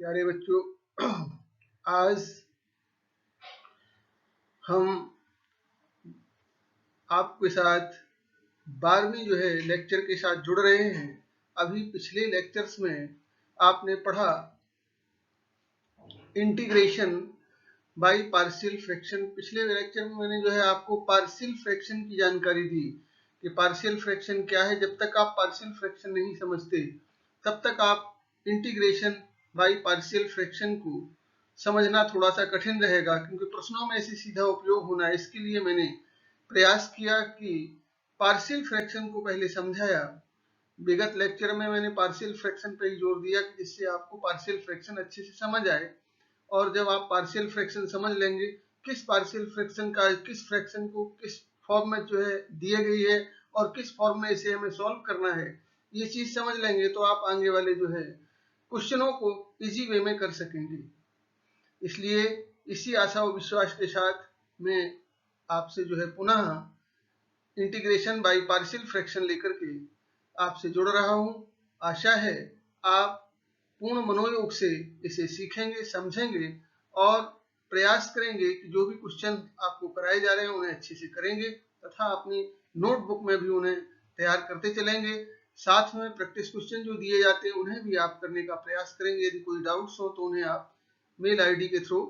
प्यारे बच्चों, आज हम आपके साथ 12वीं लेक्चर के साथ जुड़ रहे हैं। अभी पिछले लेक्चर्स में आपने पढ़ा इंटीग्रेशन बाय पार्शियल फ्रैक्शन। पिछले लेक्चर में मैंने आपको पार्शियल फ्रैक्शन की जानकारी दी कि पार्शियल फ्रैक्शन क्या है। जब तक आप पार्शियल फ्रैक्शन नहीं समझते तब तक आप इंटीग्रेशन बाय पार्शियल फ्रैक्शन को समझना थोड़ा सा कठिन रहेगा, क्योंकि प्रश्नों में इसे सीधा उपयोग होना है। इसके लिए मैंने प्रयास किया कि पार्शियल फ्रैक्शन को पहले समझाया। विगत लेक्चर में मैंने पार्शियल फ्रैक्शन पर ही जोर दिया कि जिससे आपको पार्शियल फ्रैक्शन अच्छे से समझ आए। और जब आप पार्शियल फ्रैक्शन समझ लेंगे, किस पार्शियल फ्रैक्शन का किस फ्रैक्शन को किस फॉर्म में दिए गई है और किस फॉर्म में इसे हमें सॉल्व करना है, ये चीज समझ लेंगे तो आप आगे वाले क्वेश्चनों को इजी वे में कर सकेंगे। इसलिए इसी आशा और विश्वास के साथ मैं आपसे पुनः इंटीग्रेशन बाय पार्शियल फ्रैक्शन लेकर के आपसे जुड़ रहा हूं। आशा है आप पूर्ण मनोयोग से इसे सीखेंगे, समझेंगे और प्रयास करेंगे कि जो भी क्वेश्चन आपको कराए जा रहे हैं उन्हें अच्छे से करेंगे तथा अपनी नोटबुक में भी उन्हें तैयार करते चलेंगे। साथ में प्रैक्टिस क्वेश्चन जो दिए जाते हैं उन्हें भी आप करने का प्रयास करेंगे। यदि कोई डाउट्स हो तो उन्हें आप मेल आईडी के थ्रू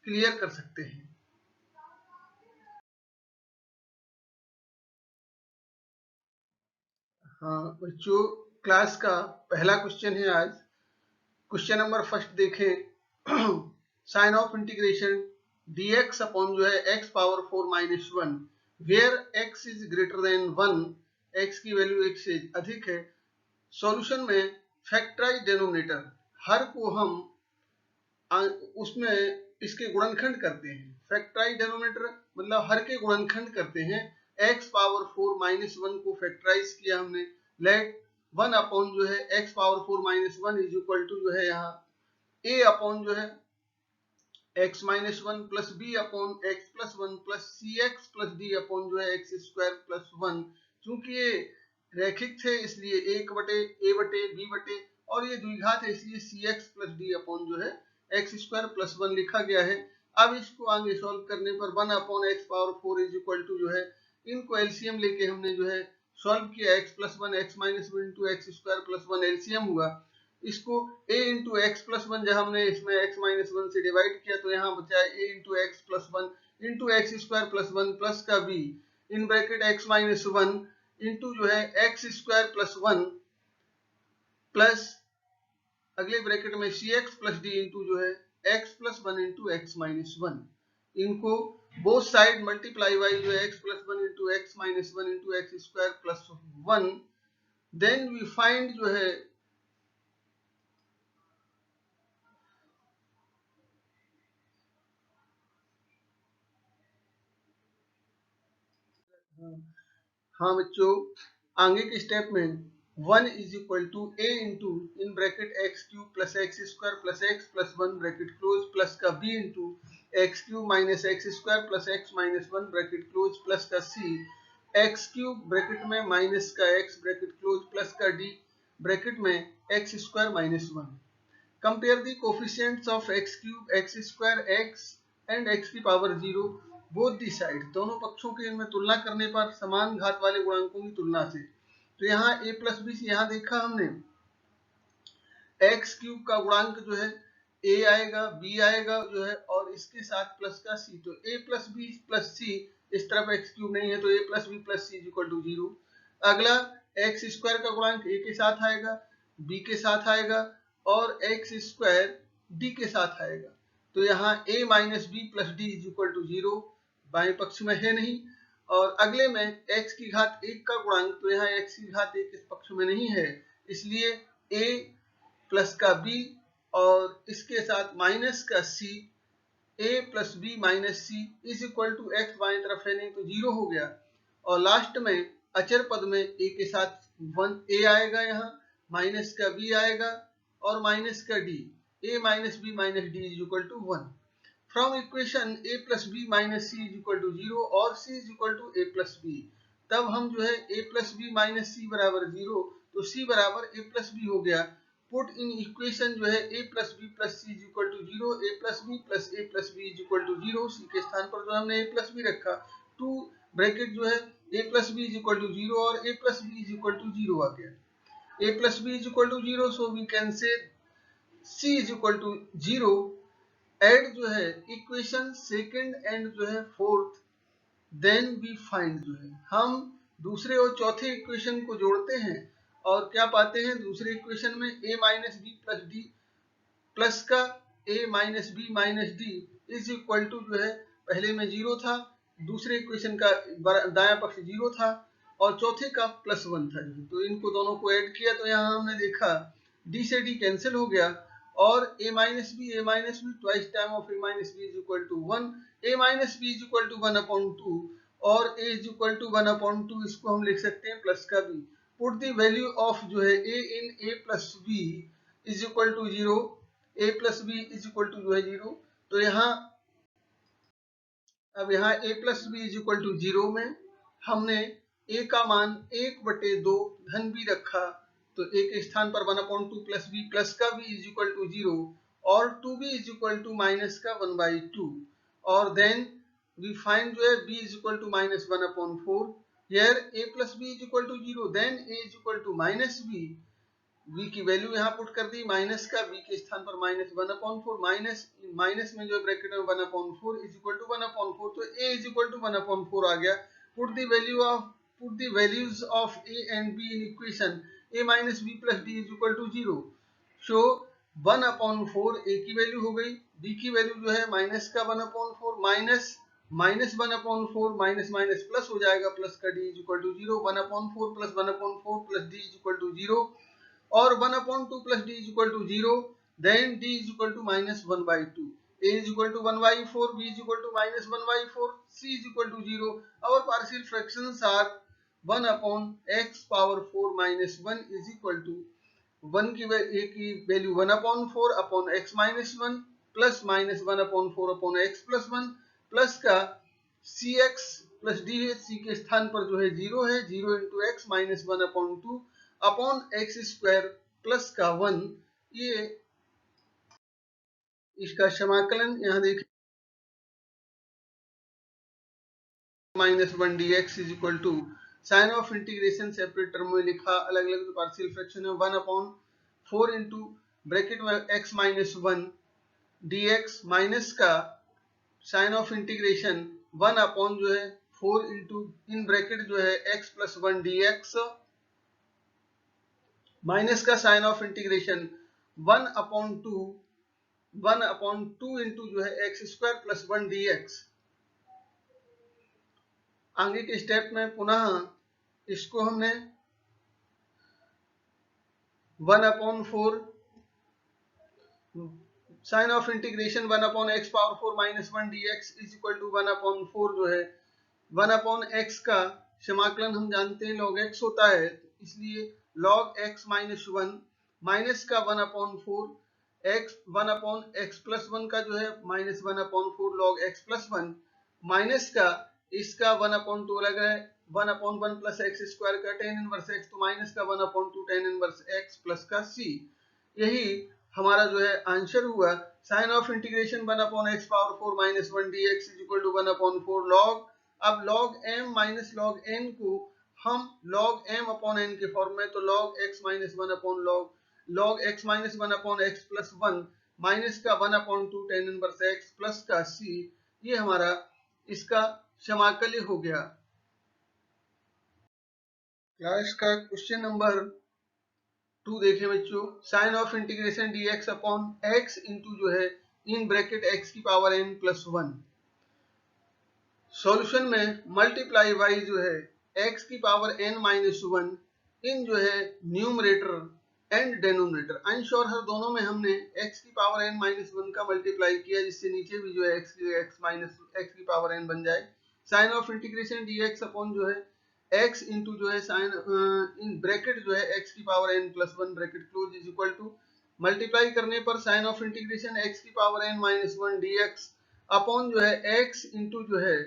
क्लियर कर सकते हैं। हाँ बच्चों, क्लास का पहला क्वेश्चन है आज। क्वेश्चन नंबर फर्स्ट देखें। Sign of integration dx upon x power 4 minus 1 where x is greater than 1, x की वैल्यू 1 से अधिक है। सॉल्यूशन में फैक्टराइज डेनोमिनेटर, हर को हम उसमें इसके गुणनखंड करते हैं। फैक्टराइज डेनोमिनेटर मतलब हर के गुणनखंड करते हैं। x पावर 4 माइनस 1 को फैक्टराइज किया हमने। Let 1 upon x power 4 minus 1 is equal to यहाँ a upon x minus 1 plus b upon x plus 1 plus c x plus d upon x square plus 1। चूंकि ये रैखिक थे इसलिए एक बटे a बटे b बटे और ये द्विघात है इसलिए C x plus D upon x square plus 1 लिखा गया है। अब इसको आगे सॉल्व करने पर 1 upon x power 4 is equal to इनको एलसीएम लेके हमने सॉल्व किया। x plus 1 x minus 1 into x square plus 1 LCM हुआ। इसको a इंटू एक्स प्लस 1 जब हमने इसमें x माइनस 1 से डिवाइड किया तो यहाँ बचा a into x plus 1 into x square plus 1 plus का b in bracket x minus 1 into x square plus 1 plus अगले ब्रैकेट में C x plus D into x plus 1 into x minus 1। इनको both side multiply by x plus 1 into x minus 1 into x square plus 1। Then we find हाँ बच्चों, आगे के step में 1 is equal to a into in bracket x cube plus x square plus x plus 1 bracket close plus का b into x cube minus x square plus x minus 1 bracket close plus का c x cube bracket में minus का x bracket close plus का d bracket में x square minus 1। Compare the coefficients of x cube x square x and x की power 0 both the side, दोनों पक्षों की इनमें तुलना करने पर समान घात वाले गुणांकों की तुलना से। तो यहाँ a प्लस बी से यहाँ देखा हमने एक्स क्यूब का गुणांक a आएगा b आएगा और इसके साथ प्लस का c। तो a plus B plus c, इस तरफ एक्स क्यूब नहीं है तो a plus B plus c equal to 0। अगला एक्स स्क्वायर का गुणांक a के साथ आएगा, b के साथ आएगा और एक्स स्क्वायर d के साथ आएगा। तो यहाँ a minus b plus d is equal to 0, बाएं पक्ष में है नहीं। और अगले में x की घात 1 का गुणांक, तो यहाँ x की घात 1 इस पक्ष में नहीं है इसलिए a प्लस का b और इसके साथ माइनस का c, a plus b minus c is equal to x, बाएं तरफ है नहीं तो 0 हो गया। और लास्ट में अचर पद में a के साथ 1 a आएगा, यहाँ माइनस का b आएगा और माइनस का d, a minus b minus d is equal to 1। From equation a plus b minus c is equal to 0 और c is equal to a plus b, तब हम a plus b minus c बराबर 0 तो c बराबर a plus B हो गया। Put in equation जो है a plus B plus C is equal to 0, a plus B is equal to 0, C के स्थान पर जो हमने a प्लस बी रखा, टू ब्रैकेट जो है a plus B is equal to 0 और a plus B is equal to 0 आ गया, a plus B is equal to 0, so we can say c is equal to 0। Add जो है equation second and जो है fourth, then we find जो है हम दूसरे और चौथे इक्वेशन को जोड़ते हैं और क्या पाते हैं, दूसरे इक्वेशन में a minus b plus d plus का a minus b minus d is equal to जो है पहले में 0 था, दूसरे इक्वेशन का दायां पक्ष 0 था और चौथे का +1 था, तो इनको दोनों को ऐड किया तो यहाँ हमने देखा d से d कैंसिल हो गया और a minus b twice time of a minus b is equal to 1, a minus b is equal to 1/2 और a इज इक्वल टू 1/2, इसको हम लिख सकते हैं प्लस का b। Put the value of जो है a in a plus b is equal to 0, a plus B is equal to जो है 0, तो यहाँ अब यहाँ a plus B is equal to 0 में हमने a का मान 1/2 धन b रखा, तो a के स्थान पर 1/2 प्लस b प्लस का b इज इक्वल टू 0 और 2b is equal to minus का 1/2 और देन वी फाइंड जो है b is equal to minus 1/4, here a plus b is equal to 0, then a is equal to minus b, v की value यहाँ put कर दी minus का, v के स्थान पर माइनस 1/4, माइनस में जो ब्रैकेट में 1/4 इज इक्वल टू 1/4, तो a इज इक्वल टू 1/4 आ गया। Put the values of a and b in equation a minus b plus d is equal to 0, so 1/4 a की वैल्यू हो गई, b की वैल्यू जो है माइनस का 1/4 माइनस 1/4 माइनस माइनस प्लस हो जाएगा, प्लस का d is equal to 0, 1/4 plus 1/4 plus d is equal to 0 और 1/2 plus d is equal to 0, then d is equal to minus 1/2, a is equal to 1/4, b is equal to minus 1/4, c is equal to 0। Our partial fractions are 1/x power 4 minus 1 is equal to 1 की a की value 1/4 upon x minus 1 plus minus 1/4 upon x plus 1 plus का cx plus d है, c के स्थान पर जो है 0 है, 0 into x minus 1/2 upon x square plus का 1, ये इसका समाकलन यहाँ देखें minus 1 dx is equal to sign of integration separate term में लिखा, अलग अलग जो पार्शियल फ्रैक्शन है 1/4 इंटू ब्रैकेट में x माइनस 1 dx माइनस का साइन ऑफ इंटीग्रेशन 1 जो है 4 इंटू इन ब्रैकेट जो है x प्लस 1 dx माइनस का साइन ऑफ इंटीग्रेशन 1/2 इंटू जो है एक्स स्क्वायर प्लस 1 dx। आगे के स्टेप में पुनः इसको हमने 1/4 sign of integration 1/x power 4 minus 1 dx is equal to 1/4 जो है 1/x का समाकलन हम जानते हैं log x होता है, इसलिए log x माइनस 1 माइनस का 1/4 x 1/x प्लस 1 का जो है minus 1/4 log x plus 1 minus का इसका 1/2 अलग है 1/1 प्लस एक्स स्क्वायर का tan इनवर्स x, तो माइनस का 1/2 tan इनवर्स x प्लस का c, यही हमारा जो है आंसर हुआ। Sign of integration 1/x power 4 minus 1 dx is equal to 1/4 log, अब log m minus log n को हम log m अपॉन n के फॉर्म में, तो log x minus 1 upon log x minus 1 upon x plus 1 minus का 1/2 tan inverse x plus का c, ये हमारा इसका समाकल्य हो गया। क्लास का क्वेश्चन नंबर 2 देखें बच्चों, sign of integration dx upon x into जो है इन ब्रैकेट x की पावर n प्लस 1, सॉल्यूशन में मल्टीप्लाई बाई जो है x की पावर n माइनस 1 इन जो है न्यूमरेटर एंड डेनोमिनेटर, अंश और हर दोनों में हमने x की पावर n माइनस 1 का मल्टीप्लाई किया, जिससे नीचे भी जो है x माइनस x की पावर n बन जाए। Sign of integration dx upon जो है x इंटू जो है साइन इन ब्रैकेट जो है x की power n plus 1 bracket close is equal to multiply करने पर साइन ऑफ इंटीग्रेशन x की power n minus 1 dx upon जो है x इंटू जो है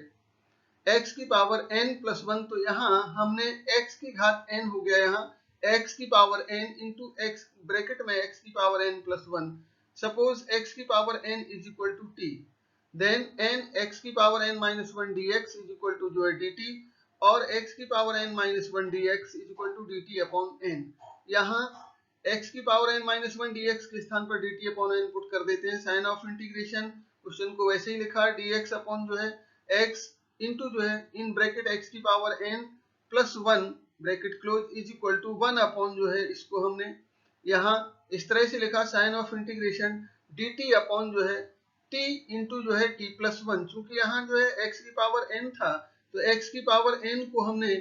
x की पावर n प्लस 1, तो यहाँ हमने x की घात n हो गया यहाँ x की power n into x bracket में x की power n plus 1। Suppose x की power n is equal to t, then n x की power n minus 1 dx is equal to जो है dt, और x की power n minus 1 dx is equal to dt upon n। यहाँ x की power n minus 1 dx के स्थान पर dt अपॉन n पुट कर देते हैं। साइन ऑफ इंटीग्रेशन क्वेश्चन को वैसे ही लिखा, dx अपॉन जो है x इंटू जो है इन ब्रैकेट x की power n plus 1 bracket close is equal to 1 upon जो है इसको हमने यहाँ इस तरह से लिखा, sign of integration dt upon जो है t इंटू जो है t प्लस 1। चूंकि यहाँ जो है x की पावर n था तो x की पावर n को हमने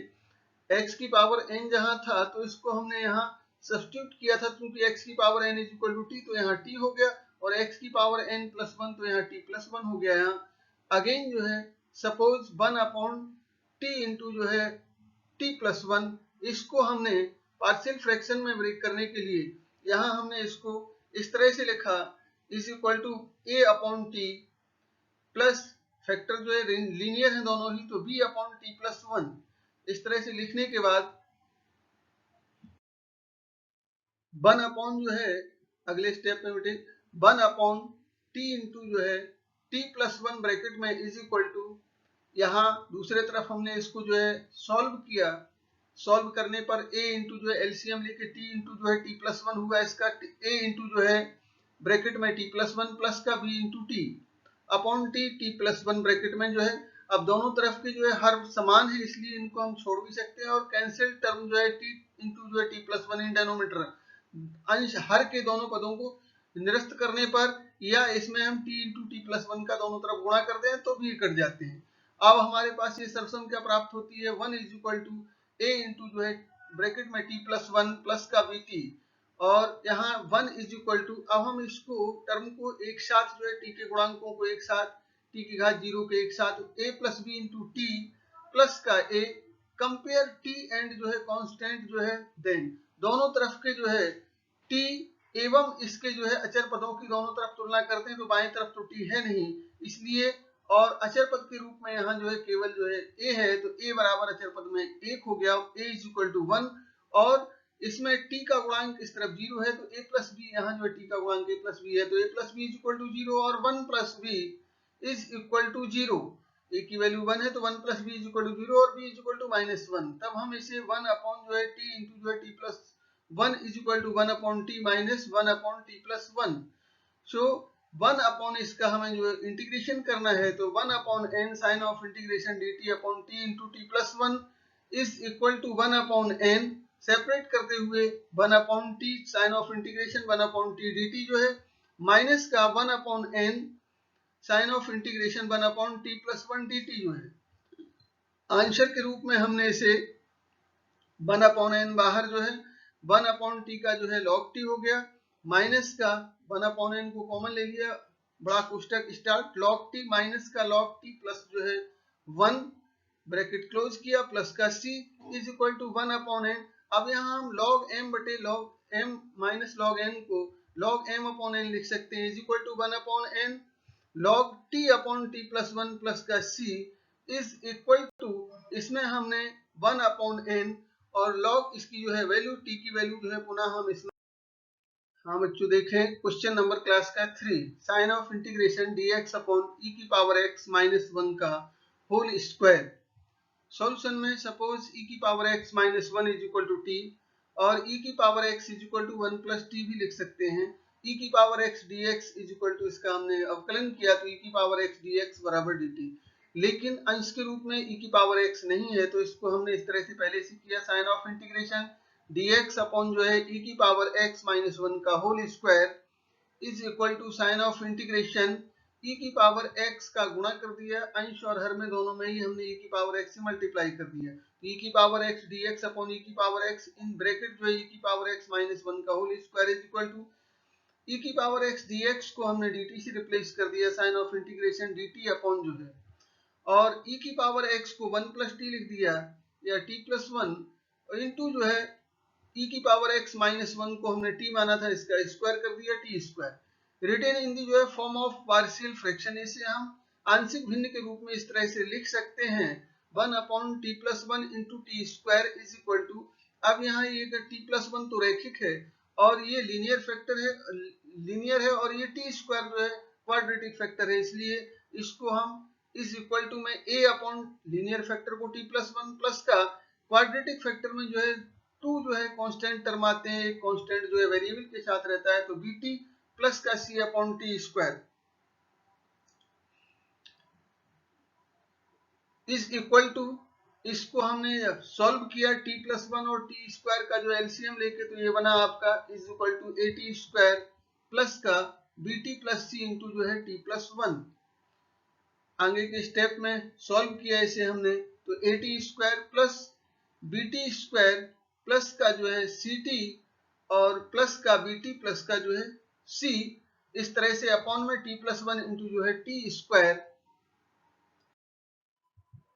x की पावर n जहाँ था तो इसको हमने यहाँ सब्स्टिट्यूट किया था, क्योंकि x की power n is equal to t तो यहाँ t हो गया, और x की पावर n प्लस 1 तो यहाँ t प्लस 1 हो गया। यहाँ अगेन जो है सपोज 1 अपॉन t इंटू जो है t प्लस 1, इसको हमने पार्शियल फ्रैक्शन में ब्रेक करने के लिए यहाँ हमने इसको इस तरह से लिखा, is equal to a upon t plus factor जो है लीनियर है दोनों ही, तो b अपॉन t प्लस 1। इस तरह से लिखने के बाद 1 अपॉन जो है अगले स्टेप में बेटे 1 अपॉन t इंटू जो है t प्लस 1 ब्रैकेट में इज इक्वल टू, यहाँ दूसरे तरफ हमने इसको जो है सॉल्व किया, सॉल्व करने पर a इंटू जो है एलसीएम लेके t इंटू जो है t प्लस 1 हुआ इसका, a इंटू जो है ब्रैकेट में t प्लस 1 प्लस का b into t upon t plus 1 bracket में जो है। अब दोनों तरफ के जो है हर समान है इसलिए इनको हम छोड़ भी सकते हैं, और कैंसिल टर्म जो है t इंटू जो है t प्लस 1 इन डेनोमीटर अंश हर के दोनों पदों को निरस्त करने पर, या इसमें हम t इंटू टी प्लस 1 का दोनों तरफ गुणा करते हैं तो भी कट जाते हैं। अब हमारे पास ये सर्वसम क्या प्राप्त होती है, 1 is equal to a into जो है ब्रैकेट में t प्लस 1 प्लस का bt, और यहाँ 1 इज इक्वल टू, अब हम इसको टर्म को एक साथ जो है t के गुणांकों को एक साथ t की घात 0 के एक साथ a plus b into t plus का a कंपेयर t एंड जो है कांस्टेंट जो है, देन दोनों तरफ के जो है t एवं इसके जो है अचर पदों की दोनों तरफ तुलना करते हैं तो बाएं तरफ तो t है नहीं इसलिए, और अचर पद के रूप में यहाँ जो है केवल जो है a है, तो a बराबर अचर पद में 1 हो गया, a इज इक्वल टू 1, और इसमें t का गुणांक इस तरफ 0 है तो a प्लस b, यहाँ जो है t का गुणांक a प्लस b है तो a plus b is equal to 0 और 1 plus b is equal to 0। a की वैल्यू 1 है तो 1 plus b is equal to 0 और b is equal to minus 1, तब हम इसे 1 अपॉन जो है t इंटू जो है t plus 1 is equal to 1 upon t minus 1 upon t plus 1। So 1 upon इसका हमें जो इंटीग्रेशन करना है तो 1 upon n sign of integration dt upon t into t plus 1 is equal to 1 upon n, separate करते हुए 1 upon t sign of integration 1 upon t dt जो है, माइनस का 1 upon n sign of integration 1 upon t plus 1 dt जो है। Answer के रूप में हमने इसे 1 अपॉन n बाहर जो है 1 अपॉन t का जो है log t हो गया, माइनस का 1 अपॉन n को कॉमन ले लिया, बड़ा कोष्टक स्टार्ट log t माइनस का log t प्लस जो है 1 ब्रैकेट क्लोज किया प्लस का c is equal to 1 upon n। अब यहाँ हम log m बटे log m minus log n को log m अपॉन n लिख सकते हैं is equal to 1 upon n log t upon t plus 1 plus का c इज इक्वल टू, इसमें हमने 1 अपॉन n और log इसकी जो है वैल्यू t की वैल्यू जो है पुनः हम इसमें, हाँ बच्चों देखें क्वेश्चन नंबर क्लास का 3, sign of integration dx upon e की पावर x माइनस 1 का होल स्क्वायर। सॉल्यूशन में सपोज e की power x minus 1 is equal to t और e की power x is equal to 1 plus t भी लिख सकते हैं। e की power x dx is equal to, इसका हमने अवकलन किया तो e की पावर x dx बराबर dt, लेकिन अंश के रूप में e की पावर x नहीं है तो इसको हमने इस तरह से पहले से किया, sign of integration dx upon जो है e की पावर x माइनस 1 का whole square is equal to sign of integration e की पावर x का गुणा कर दिया, अंश और हर में दोनों में ही हमने e की पावर x से मल्टीप्लाई कर दिया, e की power x dx upon e की पावर x इन ब्रैकेट जो है e की पावर x माइनस 1 का whole square is equal to e की पावर x dx को हमने dt से रिप्लेस कर दिया, sign of integration dt upon जो है, और e की पावर x को 1 प्लस t लिख दिया या t प्लस 1 इंटू जो है e की पावर x माइनस 1 को हमने t माना था इसका स्क्वायर कर दिया t square, retain in the जो है फॉर्म ऑफ पार्शियल फ्रैक्शन। इसे हम आंशिक भिन्न के रूप में इस तरह से लिख सकते हैं 1 upon t plus 1 into t square is equal to, अब यहाँ ये t+1 तो रैखिक है और ये लीनियर फैक्टर है, लीनियर है, और ये t स्क्वायर जो है क्वाड्रेटिक फैक्टर है, इसलिए इसको हम इज इक्वल टू में a अपॉन लीनियर फैक्टर को t+1 प्लस का क्वाड्रेटिक फैक्टर में जो है 2 जो है कांस्टेंट टर्म आते हैं, एक कांस्टेंट जो है वेरिएबल के साथ रहता है, तो bt प्लस का c upon t square is equal to, इसको हमने सॉल्व किया t+1 और t स्क्वायर का जो एलसीएम लेके, तो ये बना आपका is equal to at square plus का bt प्लस c इंटू जो है t+1। आगे के स्टेप में सॉल्व किया इसे हमने, तो at square plus bt square plus का जो है ct और प्लस का bt प्लस का जो है c, इस तरह से अपॉन में t+1 इंटू जो है t स्क्वायर।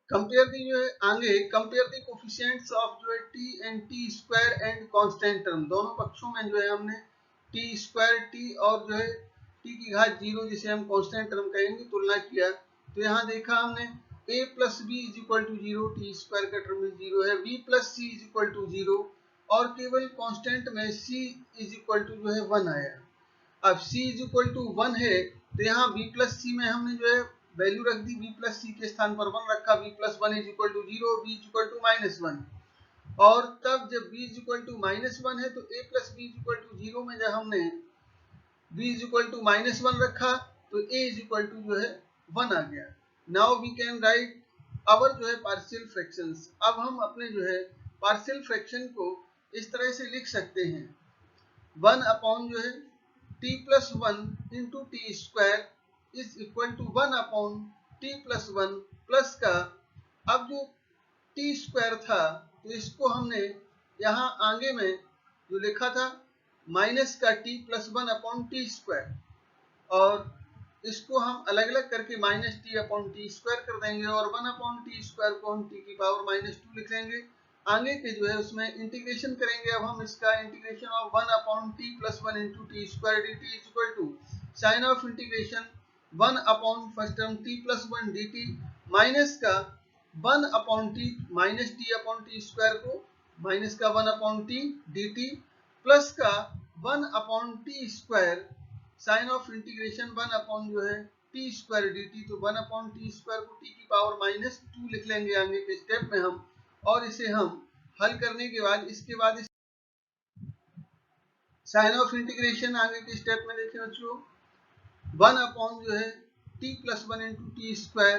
कंपेयर दी जो है आगे, कंपेयर दी कोफिशिएंट्स ऑफ जो है t and t square and constant term, दोनों पक्षों में जो है हमने t स्क्वायर t और जो है t की घात 0 जिसे हम कांस्टेंट टर्म कहेंगे तुलना किया, तो यहाँ देखा हमने a plus b is equal to 0, t square का टर्म 0 है, b plus c is equal to 0 और केवल कांस्टेंट में c इज इक्वल टू जो है 1 आया। अब c इज इक्वल टू 1 है तो यहाँ b प्लस c में हमने जो है वैल्यू रख दी, b प्लस सी के स्थान पर 1 रखा, b plus 1 is equal to 0, b is equal to -1, और तब जब b इज इक्वल टू -1 है तो a plus b is equal to 0 में जब हमने b इज इक्वल टू -1 रखा तो a इज इक्वल टू जो है 1 आ गया। नाउ वी कैन राइट अवर जो है पार्शियल फ्रैक्शंस। अब हम अपने जो है पार्शियल फ्रैक्शन को इस तरह से लिख सकते हैं, 1 अपॉन जो है t+1 into t square is equal to 1 upon t+1 plus का, अब जो t स्क्वायर था तो इसको हमने यहाँ आगे में जो लिखा था माइनस का t+1 अपॉन टी स्क्वायर, और इसको हम अलग अलग करके minus T upon t square कर देंगे और 1 अपॉन टी स्क्वायर को हम t की पावर -2 लिख लेंगे। आगे के जो है उसमें इंटीग्रेशन करेंगे, अब हम इसका integration of 1 upon t+1 into t square dt is equal to sign of integration 1 upon first term t+1 dt minus का 1 upon t minus t upon t square को माइनस का 1 अपॉन t dt प्लस का 1 upon t square sign of integration 1 upon जो है t square dt, तो 1 upon t square को t की power -2 लिख लेंगे आगे के स्टेप में हम, और इसे हम हल करने के बाद इसके बाद साइन ऑफ इंटीग्रेशन आगे के स्टेप में देखें बच्चों, 1 अपॉन जो है t+1 into t square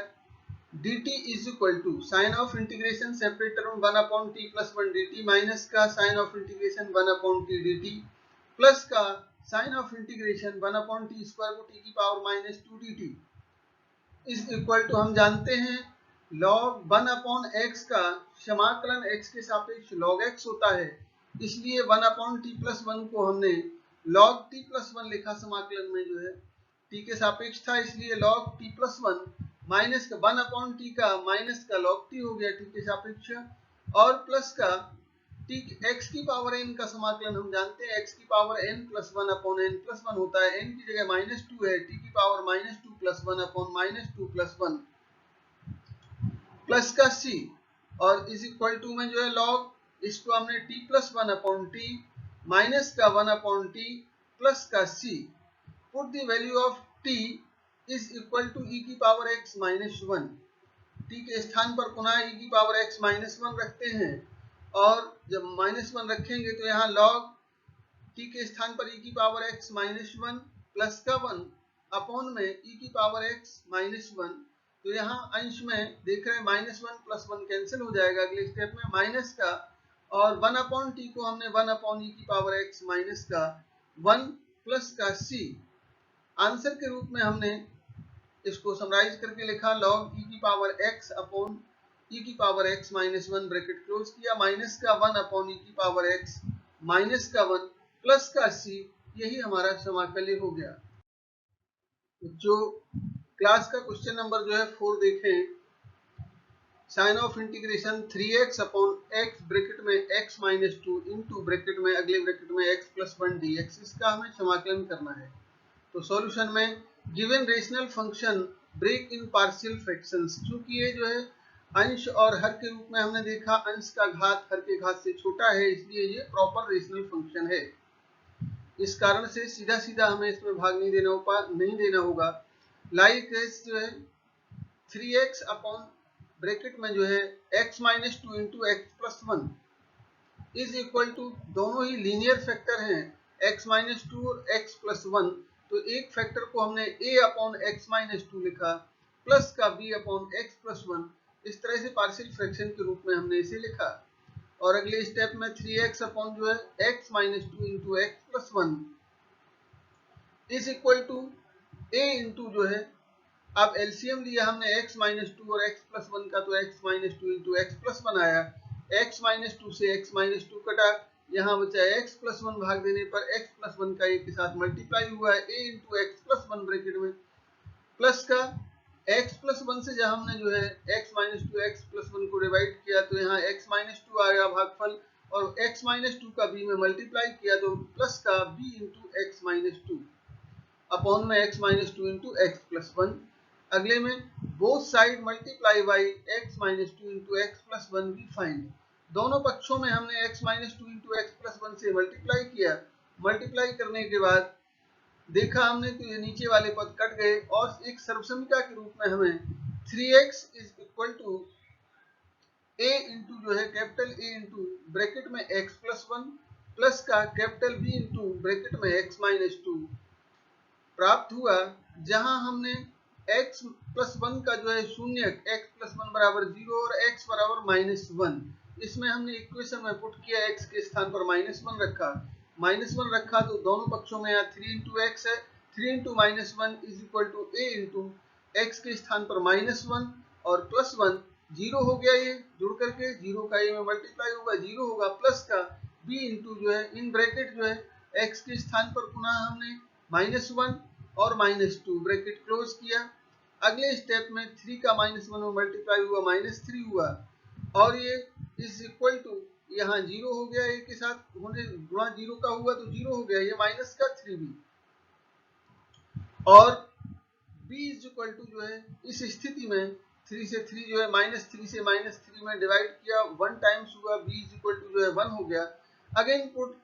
dt is equal to sign of integration separate term 1 upon t+1 dt minus का sign of integration 1 upon t dt plus का sign of integration 1 upon t square को t की power -2 dt is equal to, हम जानते हैं log 1 upon x का समाकलन x के सापेक्ष log x होता है, इसलिए 1 अपॉन t+1 को हमने log t+1 लिखा, समाकलन में जो है t के सापेक्ष था, इसलिए log t+1 माइनस का 1 अपॉन t का माइनस का log t हो गया t के सापेक्ष, और प्लस का t x की पावर n का समाकलन हम जानते हैं x की power n plus 1 upon n plus 1 होता है, n की जगह -2 है, t की power -2 plus 1 upon -2 plus 1 plus का c, और इज इक्वल टू में जो है log, इसको हमने t+1 अपॉन t माइनस का 1 अपॉन t प्लस का c, put the value of t is equal to e की पावर x -1, t के स्थान पर पुनः e की पावर x -1 रखते हैं, और जब -1 रखेंगे तो यहाँ log t के स्थान पर e की पावर x -1 प्लस का 1 अपॉन में e की पावर x -1, तो यहाँ अंश में देख रहे हैं -1 प्लस 1 कैंसिल हो जाएगा अगले स्टेप में, माइनस का, और 1 अपॉन t को हमने 1 अपॉन e की पावर x माइनस का 1 प्लस का c, आंसर के रूप में हमने इसको समराइज करके लिखा log e की पावर x अपॉन e की पावर x -1 ब्रैकेट क्लोज किया, माइनस का 1 अपॉन e की पावर x माइनस का 1 प्लस का c, यही हमारा समाकल्य हो गया। जो क्लास का क्वेश्चन नंबर जो है 4 देखें, sign of integration 3x upon x bracket में x -2 इंटू ब्रैकेट में अगले ब्रैकेट में x प्लस 1 dx, इसका हमें समाकलन करना है। तो सॉल्यूशन में given rational function break in partial fractions, चूंकि ये जो है अंश और हर के रूप में हमने देखा अंश का घात हर के घात से छोटा है, इसलिए ये प्रॉपर रेशनल फंक्शन है। इस कारण से सीधा सीधा हमें इसमें भाग नहीं देना होगा। लाइक जो है 3x अपॉन ब्रैकेट में जो है x minus two into x plus one is equal to, दोनों ही लीनियर फैक्टर हैं x माइनस टू और x प्लस वन, तो एक फैक्टर को हमने a upon x minus two लिखा प्लस का b upon x plus one, इस तरह से पार्शियल फ्रैक्शन के रूप में हमने इसे लिखा। और अगले स्टेप में 3x अपॉन जो है x minus two into x plus one is equal to a into जो है, अब एलसीएम लिया हमने x माइनस टू और x प्लस वन का, तो x minus two into x plus one आया, x माइनस टू से x माइनस टू कटा, यहाँ बचा x प्लस वन, भाग देने पर x प्लस वन का एक के साथ मल्टीप्लाई हुआ है a into x plus one bracket में प्लस का x प्लस वन से जहाँ हमने जो है x minus to x plus one को डिवाइड किया तो यहाँ x माइनस टू आया भागफल, और x माइनस टू का b में मल्टीप्लाई किया तो प्लस का b into x minus two upon में x minus two into x plus one. अगले में both side multiply by x minus two into x plus one we find, दोनों पक्षों में हमने x minus two into x plus one से multiply किया। Multiply करने के बाद देखा हमने तो ये नीचे वाले पद कट गए और एक सर्वसमीका के रूप में हमें 3x is equal to a into जो है कैपिटल A इंटू ब्रैकेट में x प्लस वन प्लस का कैपिटल B इंटू ब्रैकेट में x माइनस टू प्राप्त हुआ, जहां हमने x प्लस वन का जो है शून्य x प्लस वन बराबर जीरो और x बराबर माइनस वन, इसमें हमने इक्वेशन में पुट किया, x के स्थान पर माइनस वन रखा तो दोनों पक्षों में यहाँ 3 इंटू एक्स है, 3 into minus one is equal to a into x के स्थान पर माइनस वन और प्लस वन, जीरो हो गया, ये जुड़ करके जीरो का ये में मल्टीप्लाई होगा, जीरो होगा, प्लस का b इंटू जो है इन ब्रैकेट जो है x के स्थान पर पुनः हमने माइनस वन और माइनस टू ब्रैकेट क्लोज किया। अगले स्टेप में 3 का माइनस वन में मल्टीप्लाई हुआ, माइनस थ्री हुआ, और ये इज इक्वल टू यहाँ जीरो हो गया, एक के साथ होने गुणा जीरो का हुआ तो जीरो हो गया, ये माइनस का 3b, और b इज इक्वल टू जो है इस स्थिति में 3 से 3 जो है माइनस थ्री से माइनस थ्री में डिवाइड किया, वन टाइम्स हुआ, b इज इक्वल टू जो है वन हो गया। अगेन पुट,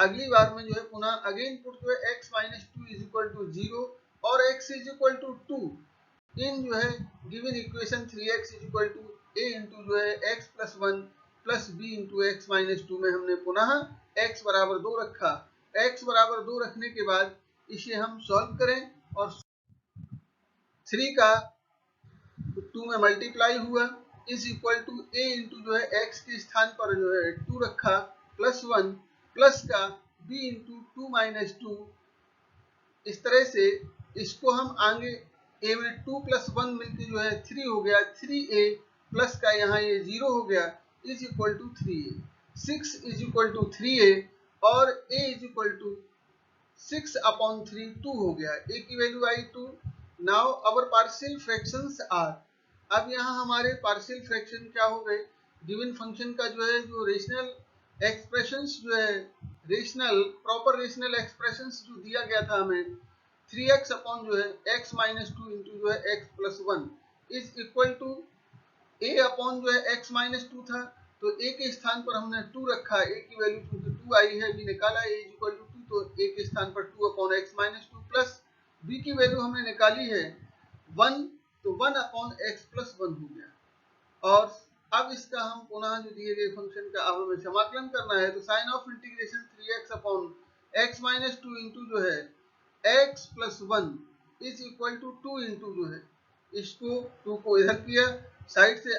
अगली बार में जो है पुनः अगेन पुट जो है x minus two is equal to zero और x is equal to two in जो है given equation 3x is equal to a into जो है x plus one plus b into x minus two में हमने पुनः x बराबर दो रखा। x बराबर दो रखने के बाद इसे हम सॉल्व करें और 3 का 2 में मल्टीप्लाई हुआ is equal to a into जो है x के स्थान पर जो है 2 रखा प्लस वन प्लस का b into two minus two, इस तरह से इसको हम आगे a में 2 प्लस वन मिलकर जो है 3 हो गया, 3a प्लस का यहाँ ये 0 हो गया is equal to 3a, 6 is equal to 3a और a is equal to 6 upon 3 2 हो गया, a की वैल्यू आई 2। Now our partial fractions are, अब यहाँ हमारे पार्शियल फ्रैक्शन क्या हो गए, गिवन फंक्शन का जो है जो रेशनल एक्सप्रेशंस जो है रेशनल प्रॉपर रेशनल एक्सप्रेशंस जो दिया गया था हमें 3x अपॉन जो है x माइनस टू इंटू जो है x plus one is equal to a upon जो है x माइनस टू था तो a के स्थान पर हमने 2 रखा, a की वैल्यू क्योंकि 2 आई है b निकाला, a इज इक्वल टू 2 तो a के स्थान पर 2 upon x minus two plus b की वैल्यू हमने निकाली है 1 तो 1 अपॉन x प्लस वन हो गया। और अब इसका हम पुनः जो दिए गए फंक्शन का अब हमें समाकलन करना है तो sign of integration 3x upon x minus two into जो है x plus one is equal to 2 into जो है इसको 2 को इधर किया, साइड से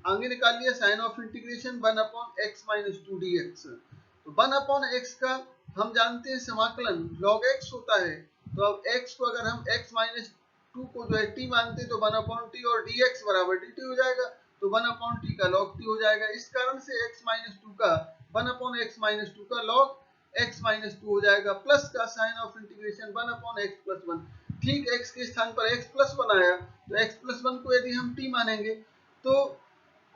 आगे निकाल लिया, sign of integration 1 upon x minus two d x, तो 1 अपॉन x का हम जानते हैं समाकलन log x होता है, तो अब x को अगर हम x माइनस टू को जो है t मानते तो 1 अपॉन टी और dx बराबर dt हो जाएगा, तो 1 अपॉन टी का log t हो जाएगा, इस कारण से x माइनस टू का 1 अपॉन x माइनस टू का log x माइनस टू हो जाएगा, प्लस का sign of integration 1 upon x plus one, ठीक x के स्थान पर x प्लस वन आया तो x प्लस वन को यदि हम t मानेंगे तो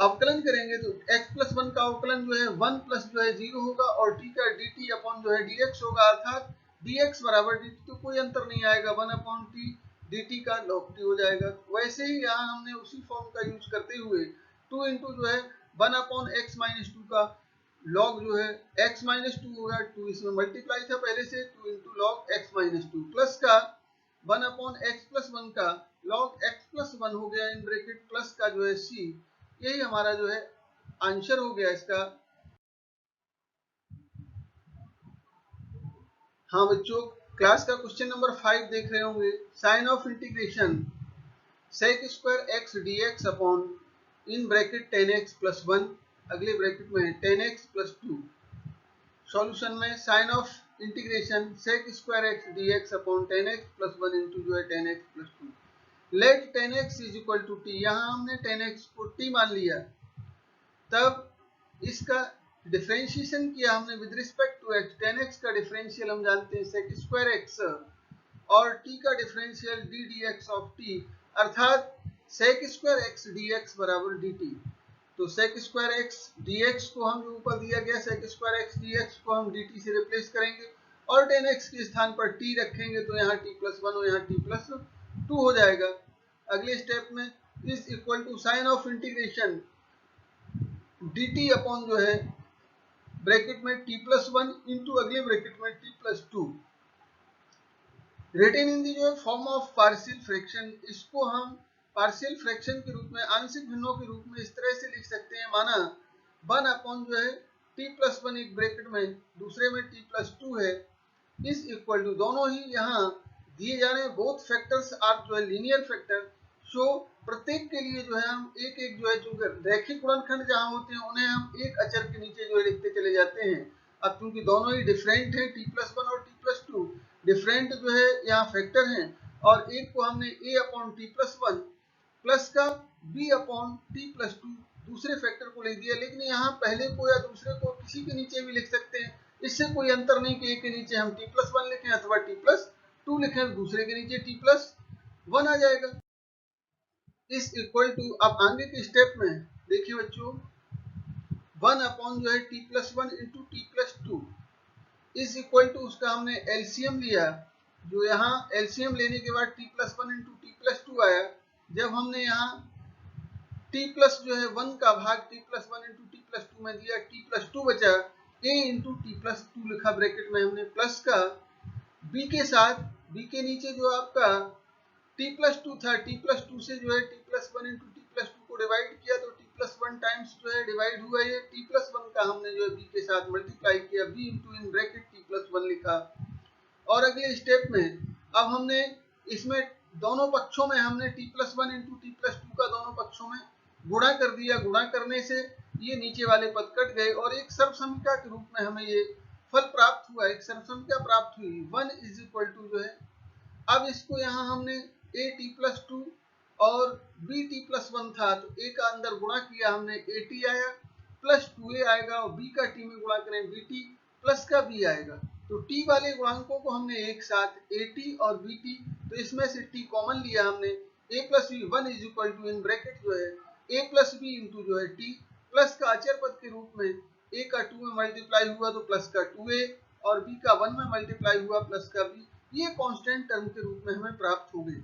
अवकलन करेंगे तो x प्लस वन का अवकलन जो है 1 प्लस जो है 0 होगा और t का dt अपॉन जो है dx होगा, अर्थात dx बराबर dt, तो कोई अंतर नहीं आएगा, 1 अपॉन t dt का log t हो जाएगा। वैसे ही यहाँ हमने उसी फॉर्म का यूज करते हुए 2 इंटू जो है 1/x-2 का लॉग जो है x-2 होगा, 2 इसमें मल्टीप्लाई था पहले से, 2 इंटू लॉग x-2 प्लस का 1/x+1 का लॉग x+1 हो गया इन ब्रैकेट प्लस का जो है c। यही हमारा जो है आंसर हो गया इसका। हाँ बच्चों, क्लास का क्वेश्चन नंबर 5 देख रहे होंगे। Sign of integration sec square x dx upon in bracket 10x plus 1, अगले ब्रैकेट में 10x प्लस 2। सॉल्यूशन में sign of integration sec square x dx upon 10x plus 1 into जो है 10x plus 2। Let 10x is equal to t, यहाँ हमने 10x को t मान लिया, तब इसका डिफरेंशिएशन किया हमने with respect to x। 10x का डिफरेंशियल हम जानते हैं sec स्क्वायर x और t का differential d dx of t, अर्थात sec स्क्वायर x dx बराबर dt। तो sec स्क्वायर x dx को हम जो ऊपर दिया गया sec स्क्वायर x dx को हम dt से रिप्लेस करेंगे और 10x के स्थान पर t रखेंगे, तो यहाँ t प्लस 1 और यहाँ t प्लस 2 हो जाएगा। अगले स्टेप में is equal to sign of integration dt upon जो है ब्रैकेट में t प्लस 1 इंटू अगले ब्रैकेट में t plus 2, written in the जो है फॉर्म ऑफ पार्शियल फ्रैक्शन। इसको हम पार्शियल फ्रैक्शन के रूप में, आंशिक भिन्नों के रूप में इस तरह से लिख सकते हैं, माना 1 अपॉन जो है t प्लस 1 एक ब्रैकेट में, दूसरे में t प्लस 2 है, इज इक्वल टू, दोनों ही यहाँ दिए जा रहे हैं, बोथ फैक्टर्स आर जो है लीनियर फैक्टर। सो प्रत्येक के लिए जो है हम एक एक जो है, जो रैखिक गुणनखंड जहाँ होते हैं उन्हें हम एक अचर के नीचे जो है लिखते चले जाते हैं। अब क्योंकि दोनों ही डिफरेंट हैं, t प्लस 1 और t प्लस 2 डिफरेंट जो है यहाँ फैक्टर हैं, और एक को हमने a upon T plus 1 plus का b अपॉन टी प्लस 2 दूसरे फैक्टर को लिख दिया। लेकिन यहाँ पहले को या दूसरे को किसी के नीचे भी लिख सकते हैं, इससे कोई अंतर नहीं कि एक के नीचे हम t प्लस 1 लिखें अथवा t प्लस 2 लिखें, दूसरे के नीचे t प्लस 1 आ जाएगा। इस इक्वल टू, अब आगे के स्टेप में देखिए बच्चों, 1 अपॉन जो है t plus 1 into t plus 2 is equal to, उसका हमने एलसीएम लिया, जो यहाँ एलसीएम लेने के बाद t plus 1 into t plus 2 आया। जब हमने यहाँ t प्लस जो है 1 का भाग t plus 1 into t plus 2 में दिया, t प्लस 2 बचा, a इंटू टी प्लस 2 लिखा ब्रैकेट में हमने, प्लस का b के साथ, b के नीचे जो आपका t प्लस 2 था, t प्लस 2 से जो है t plus 1 into t plus 2 को डिवाइड किया, तो t प्लस 1 टाइम्स जो है डिवाइड हुआ, ये t प्लस 1 का हमने जो है b के साथ मल्टीप्लाई किया, b into in bracket t plus 1 लिखा। और अगले स्टेप में अब हमने इसमें दोनों पक्षों में हमने t plus 1 into t plus 2 का दोनों पक्षों में गुणा कर दिया। गुणा करने से ये नीचे वाले पद कट गए और एक सर्वसमीका के रूप में हमें ये फल प्राप्त हुआ, एक सर्वसमीका प्राप्त हुई 1 इज इक्वल टू जो है, अब इसको यहाँ हमने a t प्लस 2 और b t प्लस 1 था, तो a का अंदर गुणा किया हमने, a t आया प्लस 2a आएगा, और b का t में गुणा करें b t प्लस का b आएगा। तो t वाले गुणांकों को हमने एक साथ a t और b t, तो इसमें से t कॉमन लिया हमने, a plus b 1 is equal to in bracket जो है a प्लस b इंटू जो है t, प्लस का अचर पद के रूप में a का 2 में मल्टीप्लाई हुआ तो प्लस का 2a, और b का 1 में मल्टीप्लाई हुआ प्लस का b, ये कांस्टेंट टर्म के रूप में हमें प्राप्त हो गई।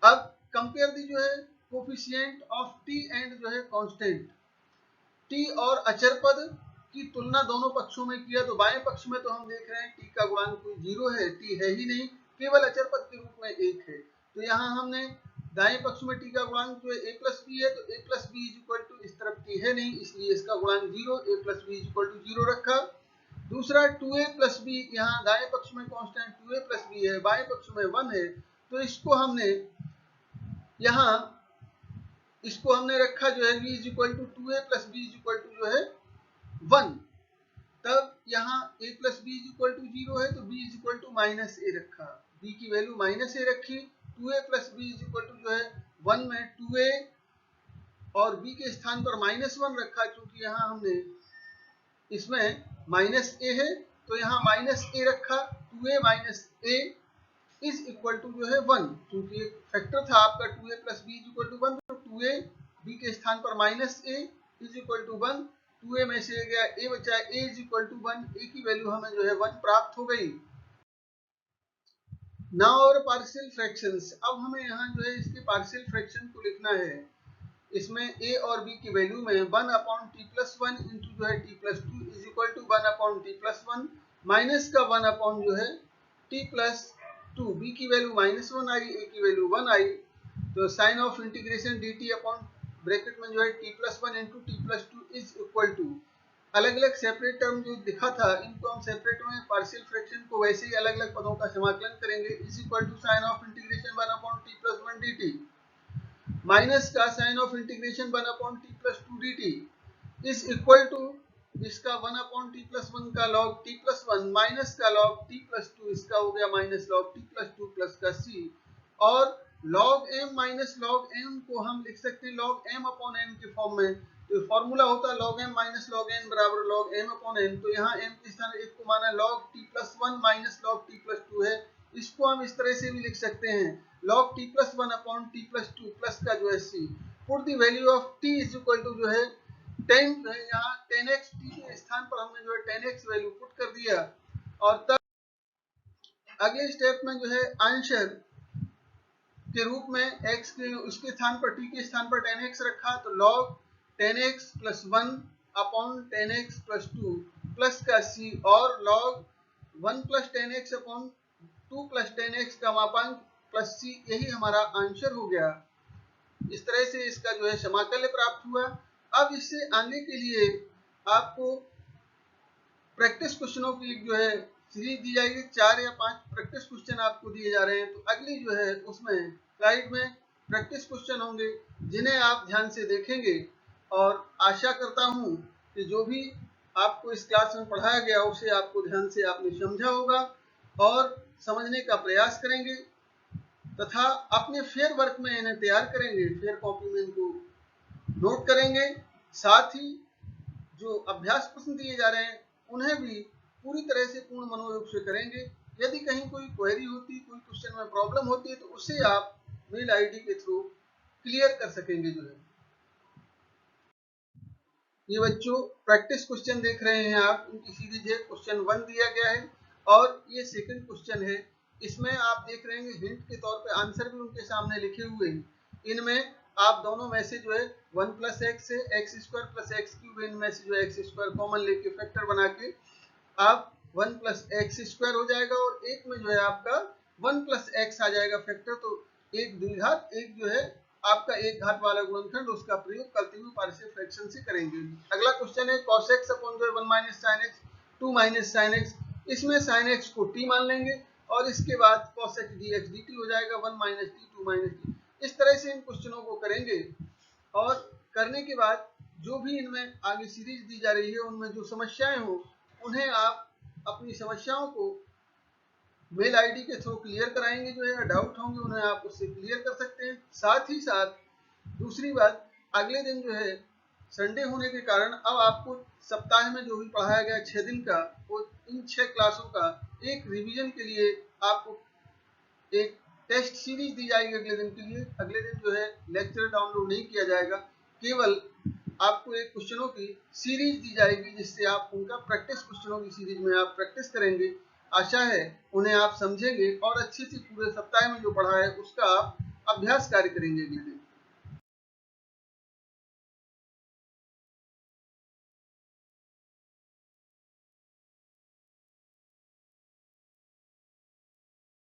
अब कंपेयर दी जो है कोफिशिएंट ऑफ t एंड जो है कांस्टेंट, t और अचर पद की तुलना दोनों पक्षों में किया, तो बाएं पक्ष में तो हम देख रहे हैं t का गुणांक कोई 0 है, t है ही नहीं, केवल अचर पद के रूप में 1 है। तो यहाँ हमने दाएं पक्ष में t का गुणांक जो है a प्लस b है, तो a plus b is equal to, इस तरफ t है नहीं इसलिए इसका गुणांक 0, a plus b is equal to 0 रखा। दूसरा 2a प्लस b, यहाँ दाएं पक्ष में कांस्टेंट 2a प्लस b है, बाएं पक्ष में 1 है, तो इसको हमने यहाँ इसको हमने रखा जो है v is equal to 2a plus b is equal to जो है 1, तब यहाँ a plus b is equal to 0 है, तो b is equal to minus a रखा, b की वैल्यू माइनस a रखी, 2a plus b is equal to जो है 1 में 2a और b के स्थान पर माइनस 1 रखा, क्योंकि यहाँ हमने इसमें माइनस a है तो यहाँ माइनस a रखा, 2a minus a is equal to जो है 1, क्योंकि एक फैक्टर था आपका 2a plus b is equal to 1, तो 2a b के स्थान पर minus a is equal to 1, 2a में से गया a बचा, a is equal to 1, a की वैल्यू हमें जो है 1 प्राप्त हो गई। नाउ और पार्शियल फ्रैक्शंस, अब हमें यहाँ जो है इसके पार्शियल फ्रैक्शन को लिखना है। इसमें a और b की वैल्यू में 1/t+1 इंटू जो है t+2 is equal to 1/t+1 minus का 1 जो है t+2। b की वैल्यू -1 आई, a की वैल्यू 1 आई, तो sign of integration dt upon bracket में जो है t+1 into t+2 is equal to, अलग अलग सेपरेट टर्म जो दिखा था इनको हम सेपरेट में पार्शियल फ्रैक्शन को वैसे ही अलग अलग पदों का समाकलन करेंगे, is equal to sign of integration 1/t+1 dt minus का sign of integration 1/t+2 dt is equal to इसका 1/t+1 का log t+1 माइनस का log t+2, इसका हो गया माइनस log t+2 प्लस का c, और log m minus log m को हम लिख सकते हैं log m अपॉन n के फॉर्म में। तो फॉर्मूला होता है log m minus log n बराबर log m अपॉन n। तो यहाँ m के स्थान एक को माना log t+1 minus log t+2 है, इसको हम इस तरह से भी लिख सकते हैं log t+1 upon t+2 plus का जो है c। Put the value of t is equal to जो है 10 जो है यहाँ 10x t के स्थान पर हमने जो है 10x वैल्यू पुट कर दिया, और तब अगले स्टेप में जो है आंसर के रूप में x के उसके स्थान पर t के स्थान पर 10x रखा, तो log 10x plus 1 upon 10x plus 2 plus का c, और log 1 plus 10x upon 2 plus 10x का मापांक प्लस c, यही हमारा आंसर हो गया। इस तरह से इसका जो है समाकल्य प्राप्त हुआ। अब इससे आगे के लिए आपको प्रैक्टिस क्वेश्चनों की जो है सीरीज दी जाएगी, 4 या 5 प्रैक्टिस क्वेश्चन आपको दिए जा रहे हैं। तो अगली जो है उसमें स्लाइड में प्रैक्टिस क्वेश्चन होंगे जिन्हें आप ध्यान से देखेंगे, और आशा करता हूं कि जो भी आपको इस क्लास में पढ़ाया गया उसे आपको ध्यान से आपने समझा होगा और समझने का प्रयास करेंगे, तथा अपने फेयर वर्क में इन्हें तैयार करेंगे, फेयर कॉपी में इनको नोट करेंगे। साथ ही जो अभ्यास प्रश्न दिए जा रहे हैं उन्हें भी पूरी तरह से पूर्ण मनोयोग से करेंगे। यदि कहीं कोई क्वेरी होती, कोई क्वेश्चन में प्रॉब्लम होती है, तो उसे आप मेल आईडी के थ्रू क्लियर कर सकेंगे। जो है ये बच्चों प्रैक्टिस क्वेश्चन देख रहे हैं आप, इनकी सीरीज है। क्वेश्चन 1 दिया गया है और ये सेकंड क्वेश्चन है। इसमें आप देख रहे हैं हिंट के तौर पे आंसर भी उनके सामने लिखे हुए हैं। इनमें आप दोनों में से जो है 1 प्लस एक्स है, x square plus x cube, इनमें से जो है एक्स स्क्वायर कॉमन लेके फैक्टर बना के आप 1 प्लस एक्स स्क्वायर हो जाएगा, और एक में जो है आपका 1 प्लस एक्स आ जाएगा फैक्टर। तो एक द्विघात, एक जो है आपका एक घात वाला गुणनखंड, उसका प्रयोग करते हुए पार्शियल फ्रैक्शन से करेंगे। अगला क्वेश्चन है cos x अपॉन जो है 1 minus sine x 2 minus sine x. इसमें साइन एक्स को t मान लेंगे और इसके बाद cos x dx dt हो जाएगा 1 माइनस t 2 माइनस t। इस तरह से इन क्वेश्चनों को करेंगे, और करने के बाद जो भी इनमें आगे सीरीज दी जा रही है उनमें जो समस्याएं हो उन्हें आप अपनी समस्याओं को मेल आईडी के थ्रू क्लियर कराएंगे। जो है डाउट होंगे उन्हें आप उससे क्लियर कर सकते हैं। साथ ही साथ दूसरी बात, अगले दिन जो है संडे होने के कारण अब आपको सप्ताह में जो भी पढ़ाया गया 6 दिन का, वो इन 6 क्लासों का एक रिवीजन के लिए आपको एक टेस्ट सीरीज दी जाएगी अगले दिन के लिए। अगले दिन जो है लेक्चर डाउनलोड नहीं किया जाएगा, केवल आपको एक क्वेश्चनों की सीरीज दी जाएगी, जिससे आप उनका प्रैक्टिस क्वेश्चनों की सीरीज में आप प्रैक्टिस करेंगे। आशा है उन्हें आप समझेंगे और अच्छे से पूरे सप्ताह में जो पढ़ा है उसका आप अभ्यास कार्य करेंगे अगले दिन।